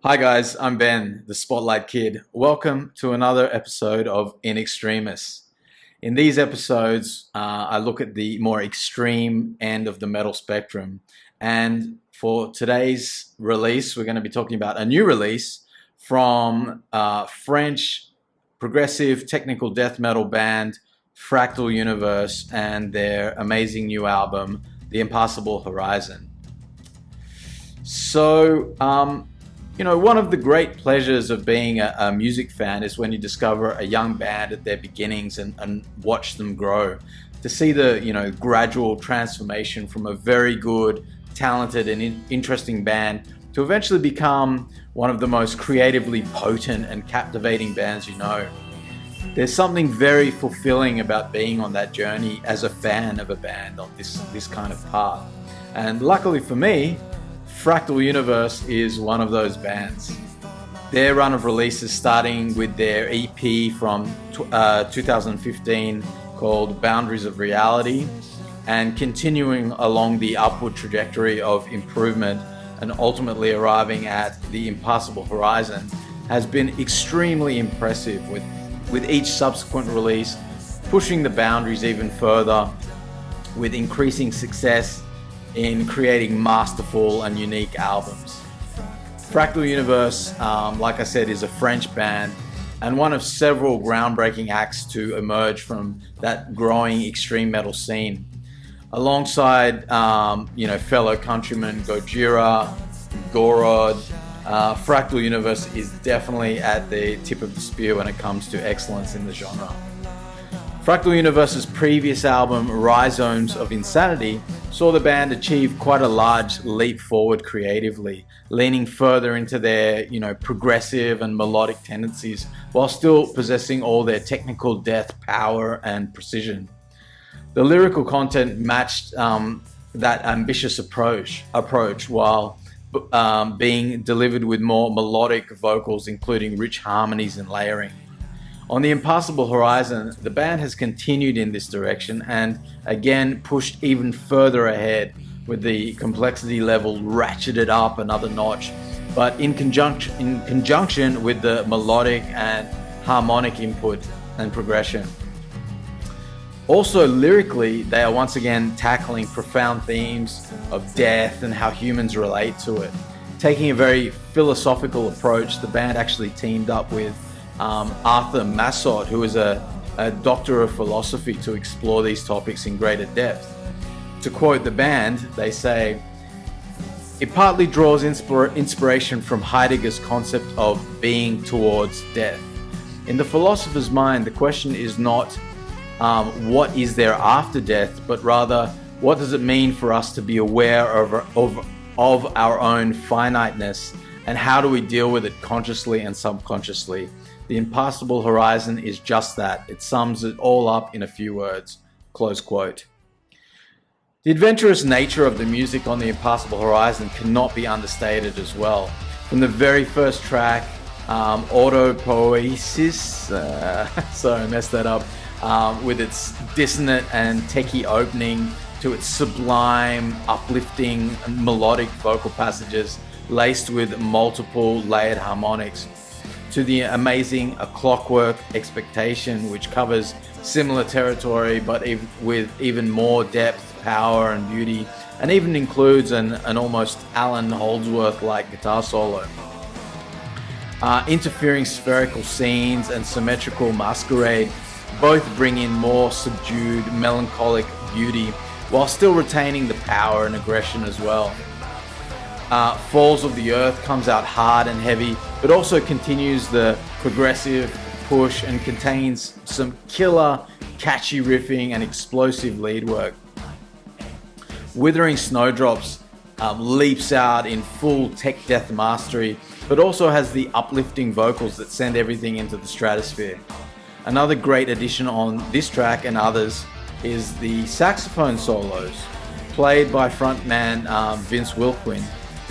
Hi guys, I'm Ben, the Spotlight Kid. Welcome to another episode of In Extremis. In these episodes, I look at the more extreme end of the metal spectrum. And for today's release, we're going to be talking about a new release from French progressive technical death metal band Fractal Universe and their amazing new album, The Impassable Horizon. One of the great pleasures of being a music fan is when you discover a young band at their beginnings and watch them grow. To see the, gradual transformation from a very good, talented and interesting band to eventually become one of the most creatively potent and captivating bands you know. There's something very fulfilling about being on that journey as a fan of a band on this kind of path. And luckily for me, Fractal Universe is one of those bands. Their run of releases, starting with their EP from 2015 called Boundaries of Reality, and continuing along the upward trajectory of improvement and ultimately arriving at the Impassable Horizon, has been extremely impressive, with each subsequent release pushing the boundaries even further, with increasing success in creating masterful and unique albums. Fractal Universe, like I said, is a French band and one of several groundbreaking acts to emerge from that growing extreme metal scene. Alongside, fellow countrymen Gojira, Gorod, Fractal Universe is definitely at the tip of the spear when it comes to excellence in the genre. Fractal Universe's previous album, Rhizomes of Insanity, saw the band achieve quite a large leap forward creatively, leaning further into their, progressive and melodic tendencies, while still possessing all their technical depth, power, and precision. The lyrical content matched that ambitious approach while being delivered with more melodic vocals, including rich harmonies and layering. On the Impassable Horizon, the band has continued in this direction and again pushed even further ahead, with the complexity level ratcheted up another notch, but in conjunction with the melodic and harmonic input and progression. Also lyrically, they are once again tackling profound themes of death and how humans relate to it. Taking a very philosophical approach, the band actually teamed up with Arthur Massot, who is a doctor of philosophy, to explore these topics in greater depth. To quote the band, they say, "It partly draws inspiration from Heidegger's concept of being towards death. In the philosopher's mind, the question is not what is there after death, but rather what does it mean for us to be aware of our own finiteness, and how do we deal with it consciously and subconsciously? The Impassable Horizon is just that. It sums it all up in a few words." Close quote. The adventurous nature of the music on the Impassable Horizon cannot be understated as well. From the very first track, Autopoiesis, sorry I messed that up, with its dissonant and techie opening, to its sublime, uplifting, melodic vocal passages laced with multiple layered harmonics, to the amazing A Clockwork Expectation, which covers similar territory but with even more depth, power and beauty, and even includes an almost Alan Holdsworth-like guitar solo. Interfering spherical scenes and symmetrical masquerade both bring in more subdued, melancholic beauty while still retaining the power and aggression as well. Falls of the Earth comes out hard and heavy, but also continues the progressive push and contains some killer, catchy riffing and explosive lead work. Withering Snowdrops leaps out in full tech death mastery, but also has the uplifting vocals that send everything into the stratosphere. Another great addition on this track and others is the saxophone solos, played by frontman Vince Wilquin.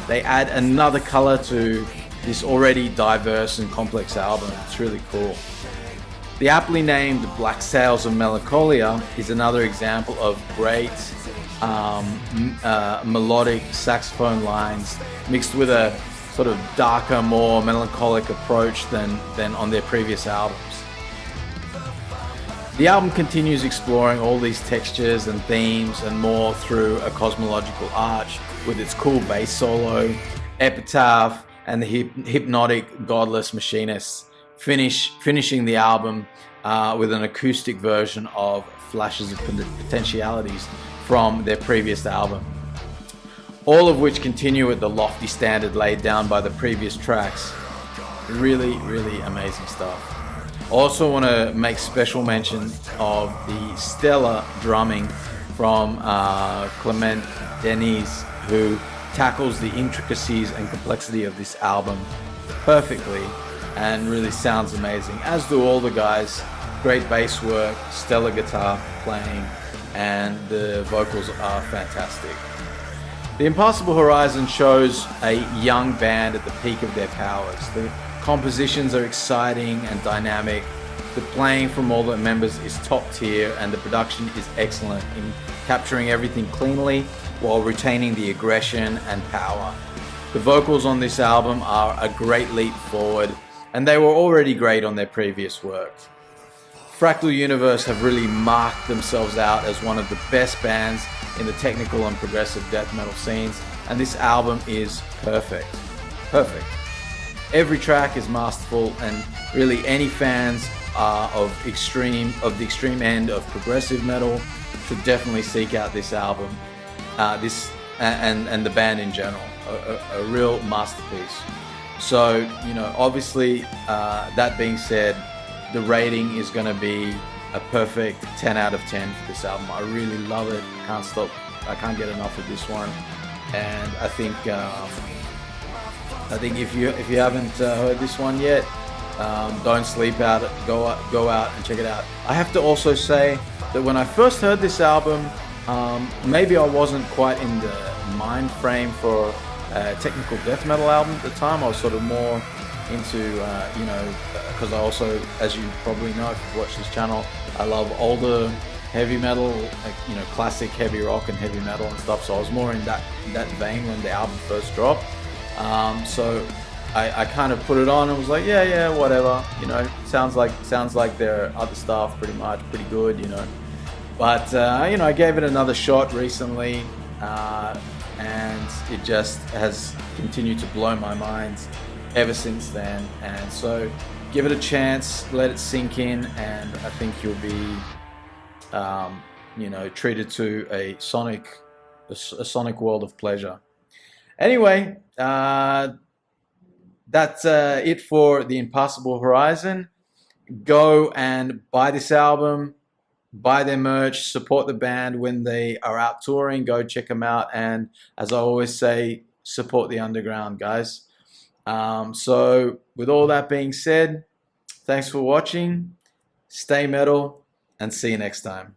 They add another color to this already diverse and complex album. It's really cool. The aptly named Black Sails of Melancholia is another example of great melodic saxophone lines mixed with a sort of darker, more melancholic approach than on their previous albums. The album continues exploring all these textures and themes and more through a cosmological arch with its cool bass solo, Epitaph, and the hypnotic Godless Machinists, finishing the album with an acoustic version of Flashes of Potentialities from their previous album. All of which continue at the lofty standard laid down by the previous tracks. Really, really amazing stuff. Also want to make special mention of the stellar drumming from Clement Denis, who tackles the intricacies and complexity of this album perfectly and really sounds amazing, as do all the guys. Great bass work, stellar guitar playing, and the vocals are fantastic. The Impassable Horizon shows a young band at the peak of their powers. The compositions are exciting and dynamic. The playing from all the members is top tier, and the production is excellent in capturing everything cleanly while retaining the aggression and power. The vocals on this album are a great leap forward, and they were already great on their previous work. Fractal Universe have really marked themselves out as one of the best bands in the technical and progressive death metal scenes, and this album is perfect. Perfect. Every track is masterful, and really any fans of the extreme end of progressive metal should definitely seek out this album, and the band in general. A real masterpiece. So, obviously, that being said, the rating is going to be a perfect 10 out of 10 for this album. I really love it. I can't get enough of this one. And I think if you haven't heard this one yet, don't sleep out. Go out and check it out. I have to also say that when I first heard this album, maybe I wasn't quite in the mind frame for a technical death metal album at the time. I was sort of more into, because I also, as you probably know if you've watched this channel, I love older heavy metal, like, classic heavy rock and heavy metal and stuff. So I was more in that vein when the album first dropped. So I kind of put it on and was like, yeah, whatever. Sounds like their other stuff pretty good. But I gave it another shot recently, and it just has continued to blow my mind ever since then. And so give it a chance, let it sink in, and I think you'll be treated to a sonic world of pleasure. Anyway, that's it for the Impassable Horizon. Go and buy this album, buy their merch, support the band when they are out touring. Go check them out, and as I always say, support the underground, guys. So with all that being said, thanks for watching, stay metal, and see you next time.